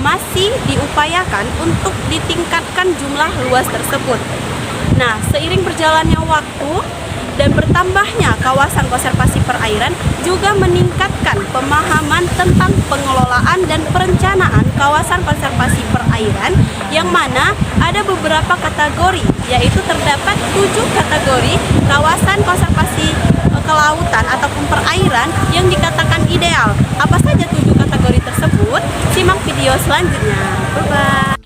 masih diupayakan untuk ditingkatkan jumlah luas tersebut. Nah, seiring berjalannya waktu dan bertambahnya kawasan konservasi perairan juga meningkatkan pemahaman tentang pengelolaan dan perencanaan kawasan konservasi perairan, yang mana ada beberapa kategori, yaitu terdapat 7 kategori kawasan konservasi kelautan ataupun perairan yang dikatakan ideal. Apa saja 7 kategori tersebut? Simak video selanjutnya. Bye-bye.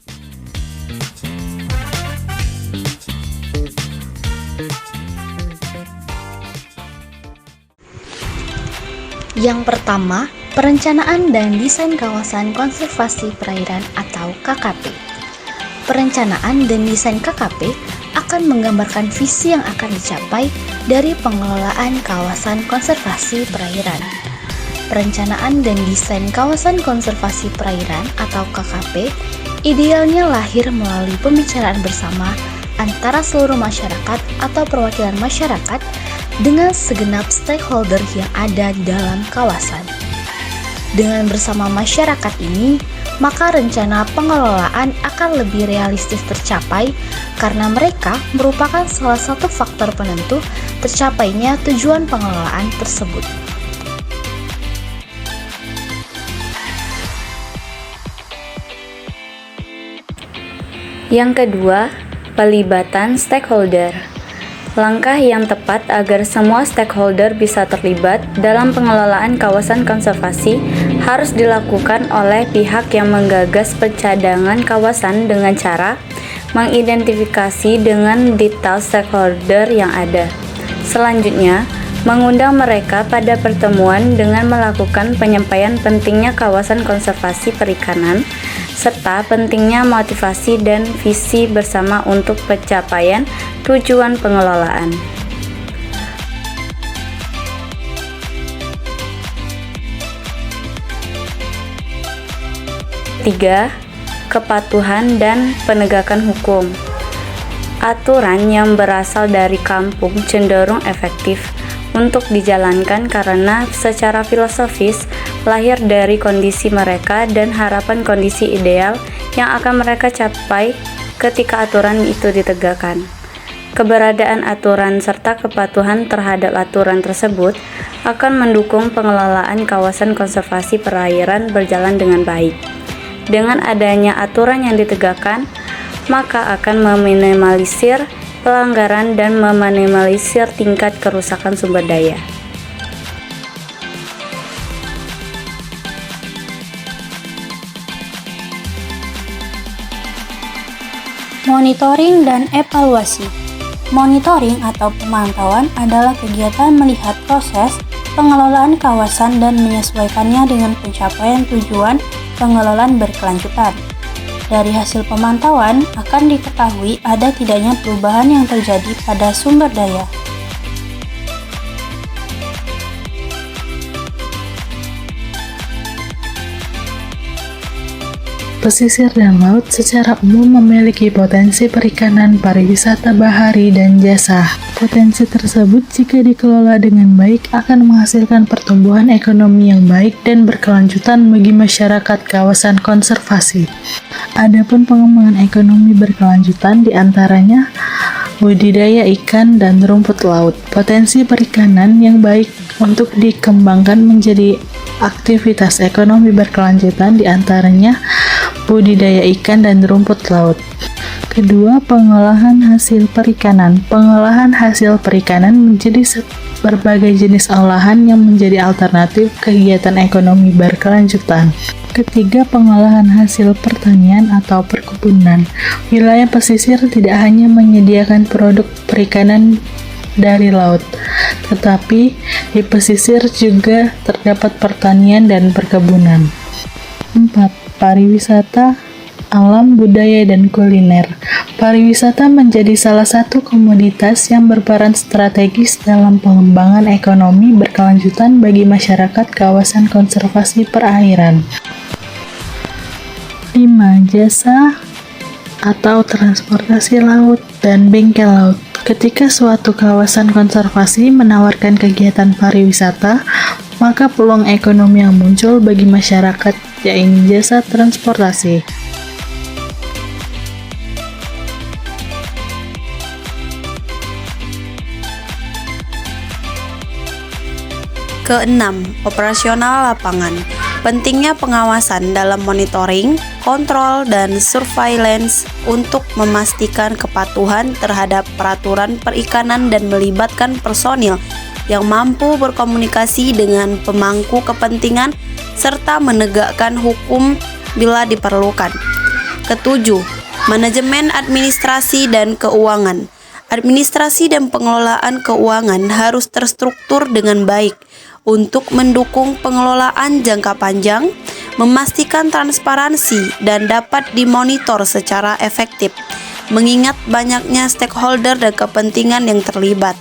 Yang pertama, perencanaan dan desain kawasan konservasi perairan atau KKP. Perencanaan dan desain KKP akan menggambarkan visi yang akan dicapai dari pengelolaan kawasan konservasi perairan. Perencanaan dan desain kawasan konservasi perairan atau KKP idealnya lahir melalui pembicaraan bersama antara seluruh masyarakat atau perwakilan masyarakat dengan segenap stakeholder yang ada di dalam kawasan. Dengan bersama masyarakat ini, maka rencana pengelolaan akan lebih realistis tercapai karena mereka merupakan salah satu faktor penentu tercapainya tujuan pengelolaan tersebut. Yang kedua, pelibatan stakeholder. Langkah yang tepat agar semua stakeholder bisa terlibat dalam pengelolaan kawasan konservasi harus dilakukan oleh pihak yang menggagas pencadangan kawasan dengan cara mengidentifikasi dengan detail stakeholder yang ada. Selanjutnya, mengundang mereka pada pertemuan dengan melakukan penyampaian pentingnya kawasan konservasi perikanan serta pentingnya motivasi dan visi bersama untuk pencapaian tujuan pengelolaan. Tiga, kepatuhan dan penegakan hukum. Aturan yang berasal dari kampung cenderung efektif untuk dijalankan karena secara filosofis lahir dari kondisi mereka dan harapan kondisi ideal yang akan mereka capai ketika aturan itu ditegakkan. Keberadaan aturan serta kepatuhan terhadap aturan tersebut akan mendukung pengelolaan kawasan konservasi perairan berjalan dengan baik. Dengan adanya aturan yang ditegakkan, maka akan meminimalisir pelanggaran dan meminimalisir tingkat kerusakan sumber daya. Monitoring dan evaluasi. Monitoring atau pemantauan adalah kegiatan melihat proses pengelolaan kawasan dan menyesuaikannya dengan pencapaian tujuan pengelolaan berkelanjutan. Dari hasil pemantauan akan diketahui ada tidaknya perubahan yang terjadi pada sumber daya. Pesisir dan laut secara umum memiliki potensi perikanan, pariwisata bahari, dan jasa. Potensi tersebut jika dikelola dengan baik akan menghasilkan pertumbuhan ekonomi yang baik dan berkelanjutan bagi masyarakat kawasan konservasi. Adapun pengembangan ekonomi berkelanjutan diantaranya budidaya ikan dan rumput laut. Potensi perikanan yang baik untuk dikembangkan menjadi aktivitas ekonomi berkelanjutan diantaranya budidaya ikan dan rumput laut. Kedua, pengolahan hasil perikanan. Pengolahan hasil perikanan menjadi berbagai jenis olahan yang menjadi alternatif kegiatan ekonomi berkelanjutan. Ketiga, pengolahan hasil pertanian atau perkebunan. Wilayah pesisir tidak hanya menyediakan produk perikanan dari laut, tetapi di pesisir juga terdapat pertanian dan perkebunan. 4. Pariwisata, alam, budaya, dan kuliner. Pariwisata menjadi salah satu komoditas yang berperan strategis dalam pengembangan ekonomi berkelanjutan bagi masyarakat kawasan konservasi perairan. 5. Jasa atau transportasi laut dan bengkel laut. Ketika suatu kawasan konservasi menawarkan kegiatan pariwisata, maka peluang ekonomi yang muncul bagi masyarakat yaitu jasa transportasi. Keenam, operasional lapangan. Pentingnya pengawasan dalam monitoring, kontrol, dan surveillance untuk memastikan kepatuhan terhadap peraturan perikanan dan melibatkan personil yang mampu berkomunikasi dengan pemangku kepentingan serta menegakkan hukum bila diperlukan. Ketujuh, manajemen administrasi dan keuangan. Administrasi dan pengelolaan keuangan harus terstruktur dengan baik untuk mendukung pengelolaan jangka panjang, memastikan transparansi dan dapat dimonitor secara efektif, mengingat banyaknya stakeholder dan kepentingan yang terlibat.